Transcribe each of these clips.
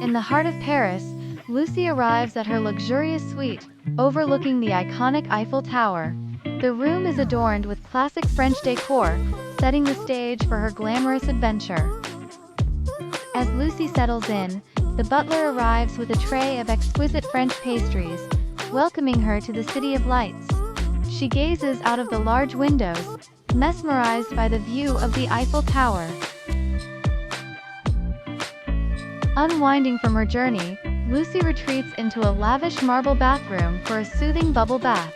In the heart of Paris, Lucy arrives at her luxurious suite, overlooking the iconic Eiffel Tower. The room is adorned with classic French decor, setting the stage for her glamorous adventure. As Lucy settles in, the butler arrives with a tray of exquisite French pastries, welcoming her to the city of lights. She gazes out of the large windows, mesmerized by the view of the Eiffel Tower. Unwinding from her journey, Lucy retreats into a lavish marble bathroom for a soothing bubble bath.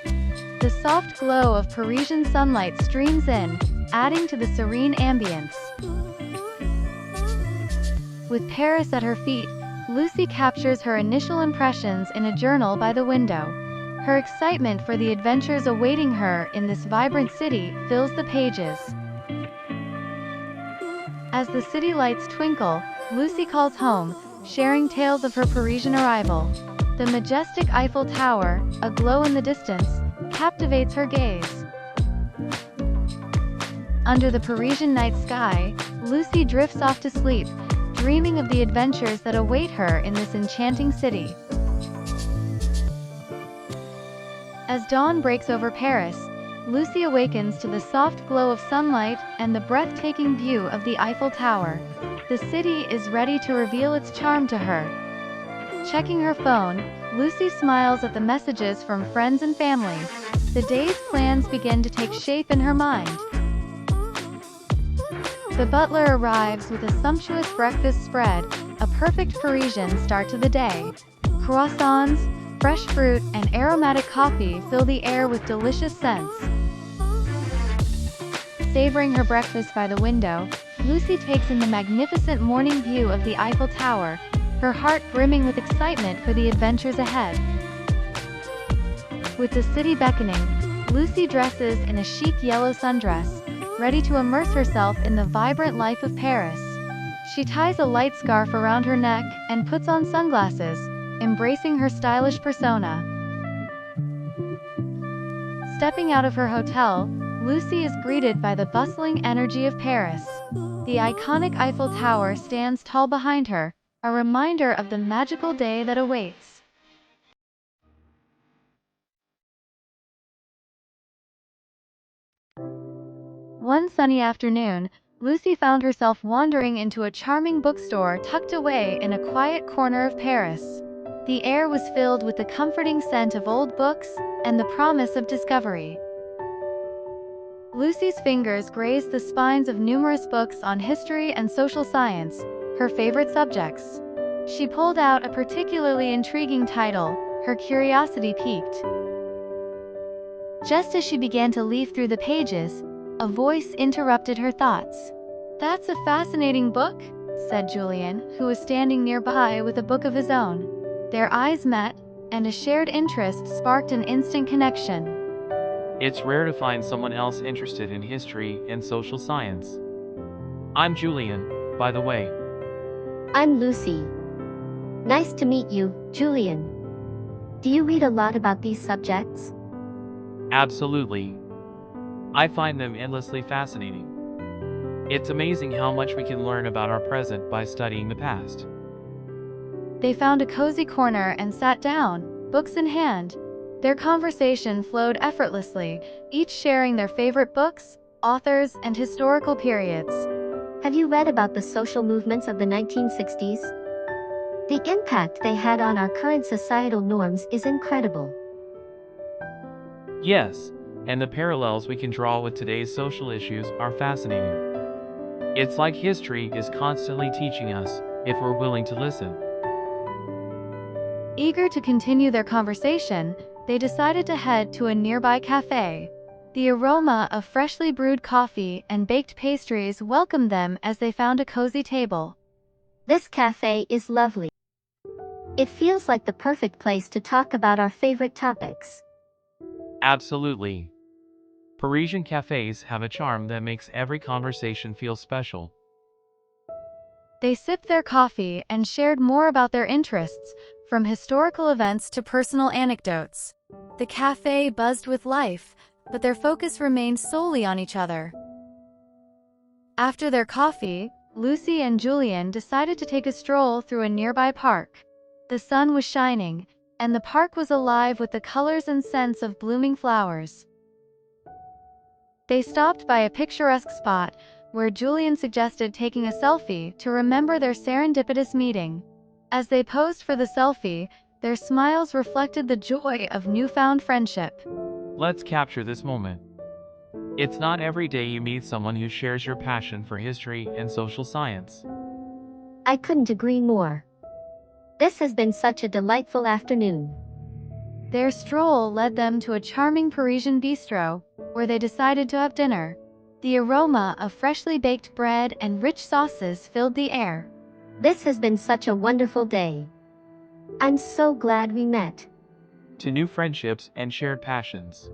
The soft glow of Parisian sunlight streams in, adding to the serene ambience. With Paris at her feet, Lucy captures her initial impressions in a journal by the window. Her excitement for the adventures awaiting her in this vibrant city fills the pages. As the city lights twinkle, Lucy calls home, sharing tales of her Parisian arrival. The majestic Eiffel Tower, aglow in the distance, captivates her gaze. Under the Parisian night sky, Lucy drifts off to sleep, dreaming of the adventures that await her in this enchanting city. As dawn breaks over Paris, Lucy awakens to the soft glow of sunlight and the breathtaking view of the Eiffel Tower. The city is ready to reveal its charm to her. Checking her phone, Lucy smiles at the messages from friends and family. The day's plans begin to take shape in her mind. The butler arrives with a sumptuous breakfast spread, a perfect Parisian start to the day. Croissants, fresh fruit, and aromatic coffee fill the air with delicious scents. Savoring her breakfast by the window, Lucy takes in the magnificent morning view of the Eiffel Tower, her heart brimming with excitement for the adventures ahead. With the city beckoning, Lucy dresses in a chic yellow sundress, ready to immerse herself in the vibrant life of Paris. She ties a light scarf around her neck and puts on sunglasses, embracing her stylish persona. Stepping out of her hotel, Lucy is greeted by the bustling energy of Paris. The iconic Eiffel Tower stands tall behind her, a reminder of the magical day that awaits. One sunny afternoon, Lucy found herself wandering into a charming bookstore tucked away in a quiet corner of Paris. The air was filled with the comforting scent of old books and the promise of discovery. Lucy's fingers grazed the spines of numerous books on history and social science, her favorite subjects. She pulled out a particularly intriguing title, her curiosity piqued. Just as she began to leaf through the pages, a voice interrupted her thoughts. "That's a fascinating book," said Julien, who was standing nearby with a book of his own. Their eyes met, and a shared interest sparked an instant connection. It's rare to find someone else interested in history and social science. I'm Julien, by the way. I'm Lucy. Nice to meet you, Julien. Do you read a lot about these subjects? Absolutely. I find them endlessly fascinating. It's amazing how much we can learn about our present by studying the past. They found a cozy corner and sat down, books in hand. Their conversation flowed effortlessly, each sharing their favorite books, authors, and historical periods. Have you read about the social movements of the 1960s? The impact they had on our current societal norms is incredible. Yes, and the parallels we can draw with today's social issues are fascinating. It's like history is constantly teaching us, if we're willing to listen. Eager to continue their conversation, they decided to head to a nearby cafe. The aroma of freshly brewed coffee and baked pastries welcomed them as they found a cozy table. This cafe is lovely. It feels like the perfect place to talk about our favorite topics. Absolutely. Parisian cafes have a charm that makes every conversation feel special. They sipped their coffee and shared more about their interests, from historical events to personal anecdotes. The cafe buzzed with life, but their focus remained solely on each other. After their coffee, Lucy and Julien decided to take a stroll through a nearby park. The sun was shining, and the park was alive with the colors and scents of blooming flowers. They stopped by a picturesque spot, where Julien suggested taking a selfie to remember their serendipitous meeting. As they posed for the selfie, their smiles reflected the joy of newfound friendship. Let's capture this moment. It's not every day you meet someone who shares your passion for history and social science. I couldn't agree more. This has been such a delightful afternoon. Their stroll led them to a charming Parisian bistro, where they decided to have dinner. The aroma of freshly baked bread and rich sauces filled the air. This has been such a wonderful day. I'm so glad we met. To new friendships and shared passions.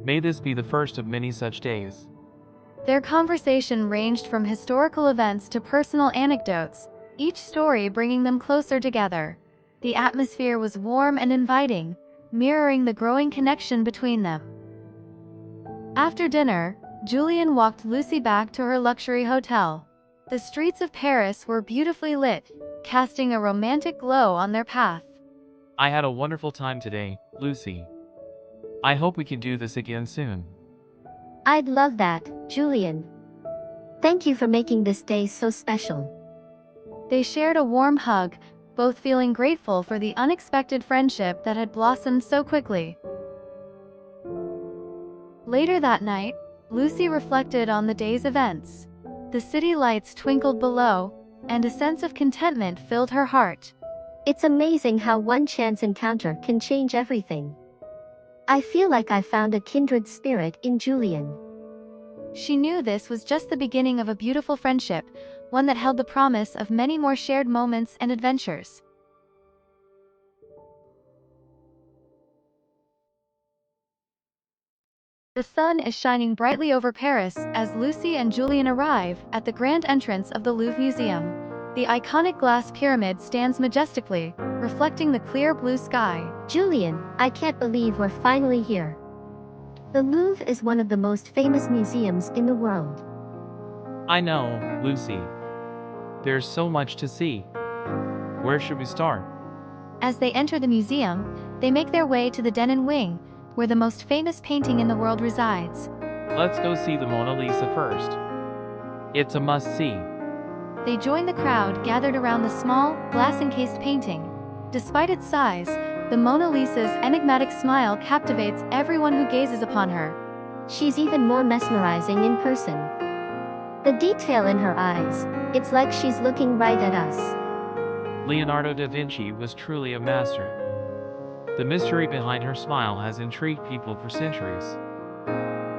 May this be the first of many such days. Their conversation ranged from historical events to personal anecdotes, each story bringing them closer together. The atmosphere was warm and inviting, mirroring the growing connection between them. After dinner, Julien walked Lucy back to her luxury hotel. The streets of Paris were beautifully lit, casting a romantic glow on their path. I had a wonderful time today, Lucy. I hope we can do this again soon. I'd love that, Julien. Thank you for making this day so special. They shared a warm hug, both feeling grateful for the unexpected friendship that had blossomed so quickly. Later that night, Lucy reflected on the day's events. The city lights twinkled below, and a sense of contentment filled her heart. It's amazing how one chance encounter can change everything. I feel like I found a kindred spirit in Julien. She knew this was just the beginning of a beautiful friendship, one that held the promise of many more shared moments and adventures. The sun is shining brightly over Paris as Lucy and Julien arrive at the grand entrance of the Louvre Museum. The iconic glass pyramid stands majestically, reflecting the clear blue sky. Julien, I can't believe we're finally here. The Louvre is one of the most famous museums in the world. I know, Lucy. There's so much to see. Where should we start? As they enter the museum, they make their way to the Denon Wing, where the most famous painting in the world resides. Let's go see the Mona Lisa first. It's a must-see. They join the crowd gathered around the small, glass-encased painting. Despite its size, the Mona Lisa's enigmatic smile captivates everyone who gazes upon her. She's even more mesmerizing in person. The detail in her eyes, it's like she's looking right at us. Leonardo da Vinci was truly a master. The mystery behind her smile has intrigued people for centuries.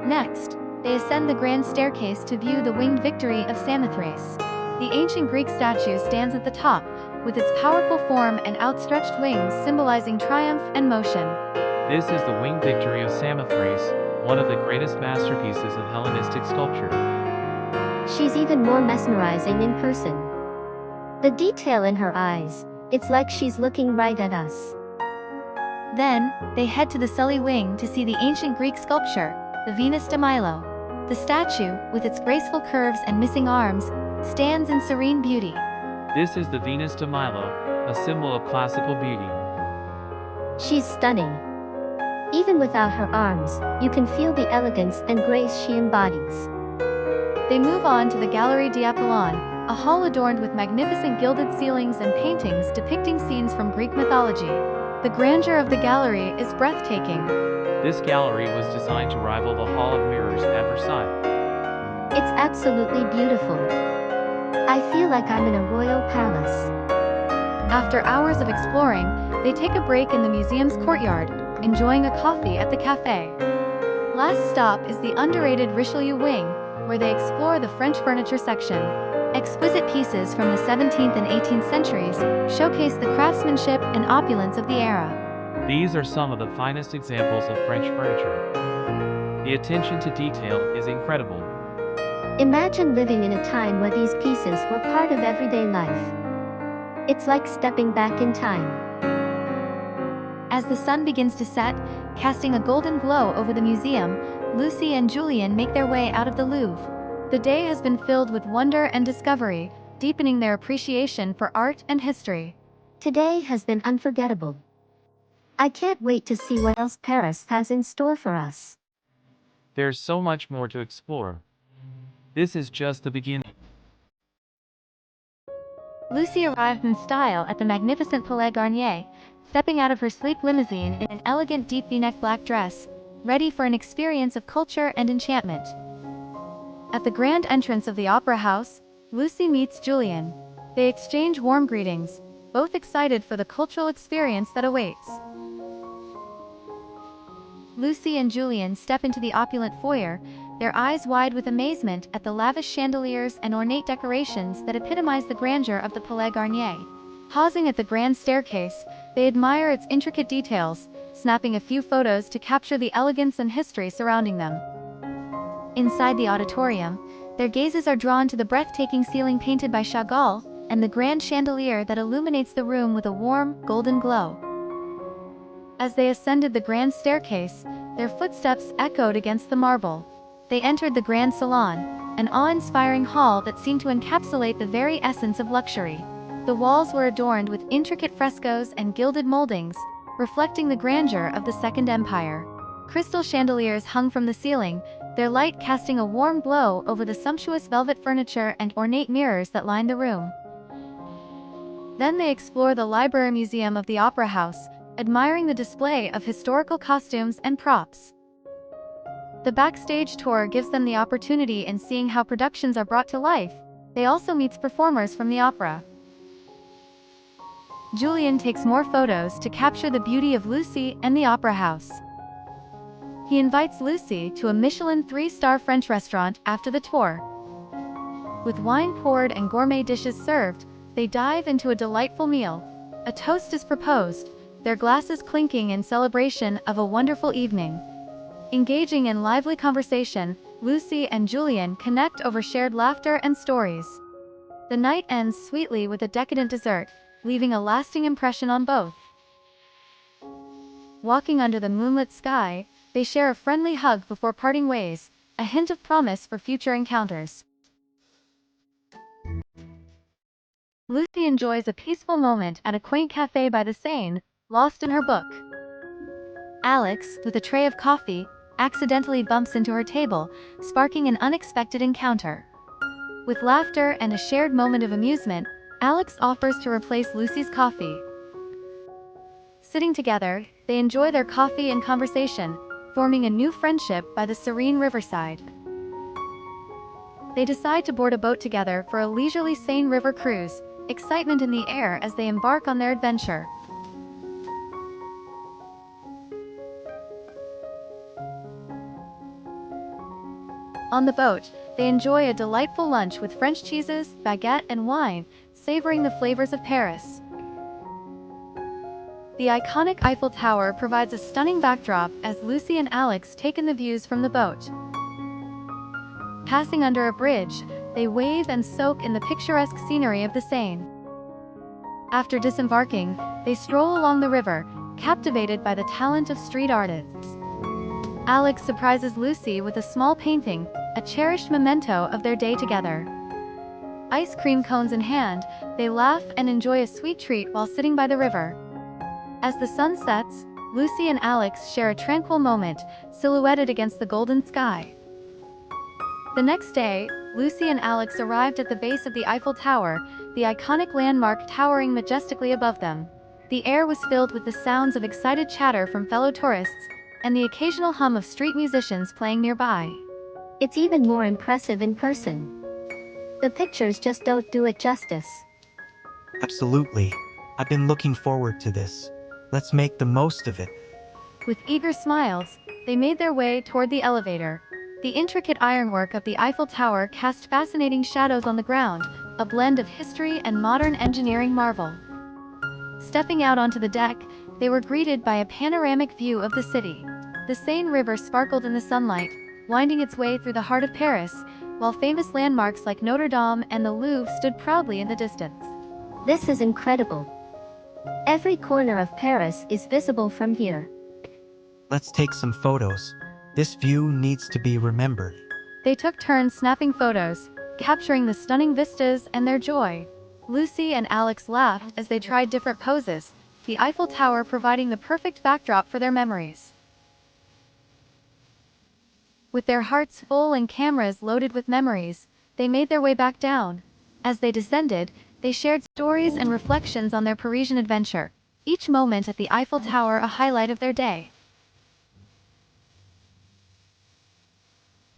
Next, they ascend the grand staircase to view the winged Victory of Samothrace. The ancient Greek statue stands at the top, with its powerful form and outstretched wings symbolizing triumph and motion. This is the winged Victory of Samothrace, one of the greatest masterpieces of Hellenistic sculpture. She's even more mesmerizing in person. The detail in her eyes, it's like she's looking right at us. Then, they head to the Sully Wing to see the ancient Greek sculpture, the Venus de Milo. The statue, with its graceful curves and missing arms, stands in serene beauty. This is the Venus de Milo, a symbol of classical beauty. She's stunning. Even without her arms, you can feel the elegance and grace she embodies. They move on to the Galerie d'Apollon, a hall adorned with magnificent gilded ceilings and paintings depicting scenes from Greek mythology. The grandeur of the gallery is breathtaking. This gallery was designed to rival the Hall of Mirrors at Versailles. It's absolutely beautiful. I feel like I'm in a royal palace. After hours of exploring, they take a break in the museum's courtyard, enjoying a coffee at the cafe. Last stop is the underrated Richelieu Wing, where they explore the French furniture section. Exquisite pieces from the 17th and 18th centuries showcase the craftsmanship and opulence of the era. These are some of the finest examples of French furniture. The attention to detail is incredible. Imagine living in a time where these pieces were part of everyday life. It's like stepping back in time. As the sun begins to set, casting a golden glow over the museum, Lucy and Julien make their way out of the Louvre. The day has been filled with wonder and discovery, deepening their appreciation for art and history. Today has been unforgettable. I can't wait to see what else Paris has in store for us. There's so much more to explore. This is just the beginning. Lucy arrived in style at the magnificent Palais Garnier, stepping out of her sleek limousine in an elegant deep V-neck black dress, ready for an experience of culture and enchantment. At the grand entrance of the Opera House, Lucy meets Julien. They exchange warm greetings, both excited for the cultural experience that awaits. Lucy and Julien step into the opulent foyer, their eyes wide with amazement at the lavish chandeliers and ornate decorations that epitomize the grandeur of the Palais Garnier. Pausing at the grand staircase, they admire its intricate details, snapping a few photos to capture the elegance and history surrounding them. Inside the auditorium, their gazes are drawn to the breathtaking ceiling painted by Chagall and the grand chandelier that illuminates the room with a warm, golden glow. As they ascended the grand staircase, their footsteps echoed against the marble. They entered the grand salon, an awe-inspiring hall that seemed to encapsulate the very essence of luxury. The walls were adorned with intricate frescoes and gilded moldings, reflecting the grandeur of the Second Empire. Crystal chandeliers hung from the ceiling, their light casting a warm glow over the sumptuous velvet furniture and ornate mirrors that lined the room. Then they explore the Library Museum of the Opera House, admiring the display of historical costumes and props. The backstage tour gives them the opportunity in seeing how productions are brought to life. They also meet performers from the opera. Julien takes more photos to capture the beauty of Lucy and the Opera House. He invites Lucy to a Michelin 3-star French restaurant after the tour. With wine poured and gourmet dishes served, they dive into a delightful meal. A toast is proposed, their glasses clinking in celebration of a wonderful evening. Engaging in lively conversation, Lucy and Julien connect over shared laughter and stories. The night ends sweetly with a decadent dessert, leaving a lasting impression on both. Walking under the moonlit sky, they share a friendly hug before parting ways, a hint of promise for future encounters. Lucy enjoys a peaceful moment at a quaint cafe by the Seine, lost in her book. Alex, with a tray of coffee, accidentally bumps into her table, sparking an unexpected encounter. With laughter and a shared moment of amusement, Alex offers to replace Lucy's coffee. Sitting together, they enjoy their coffee and conversation, forming a new friendship by the serene riverside. They decide to board a boat together for a leisurely Seine River cruise, excitement in the air as they embark on their adventure. On the boat, they enjoy a delightful lunch with French cheeses, baguette, and wine, savoring the flavors of Paris. The iconic Eiffel Tower provides a stunning backdrop as Lucy and Alex take in the views from the boat. Passing under a bridge, they wave and soak in the picturesque scenery of the Seine. After disembarking, they stroll along the river, captivated by the talent of street artists. Alex surprises Lucy with a small painting, a cherished memento of their day together. Ice cream cones in hand, they laugh and enjoy a sweet treat while sitting by the river. As the sun sets, Lucy and Alex share a tranquil moment, silhouetted against the golden sky. The next day, Lucy and Alex arrived at the base of the Eiffel Tower, the iconic landmark towering majestically above them. The air was filled with the sounds of excited chatter from fellow tourists, and the occasional hum of street musicians playing nearby. It's even more impressive in person. The pictures just don't do it justice. Absolutely. I've been looking forward to this. Let's make the most of it. With eager smiles, they made their way toward the elevator. The intricate ironwork of the Eiffel Tower cast fascinating shadows on the ground, a blend of history and modern engineering marvel. Stepping out onto the deck, they were greeted by a panoramic view of the city. The Seine River sparkled in the sunlight, winding its way through the heart of Paris, while famous landmarks like Notre Dame and the Louvre stood proudly in the distance. This is incredible. Every corner of Paris is visible from here. Let's take some photos. This view needs to be remembered. They took turns snapping photos, capturing the stunning vistas and their joy. Lucy and Alex laughed as they tried different poses, the Eiffel Tower providing the perfect backdrop for their memories. With their hearts full and cameras loaded with memories, they made their way back down. As they descended, they shared stories and reflections on their Parisian adventure, each moment at the Eiffel Tower a highlight of their day.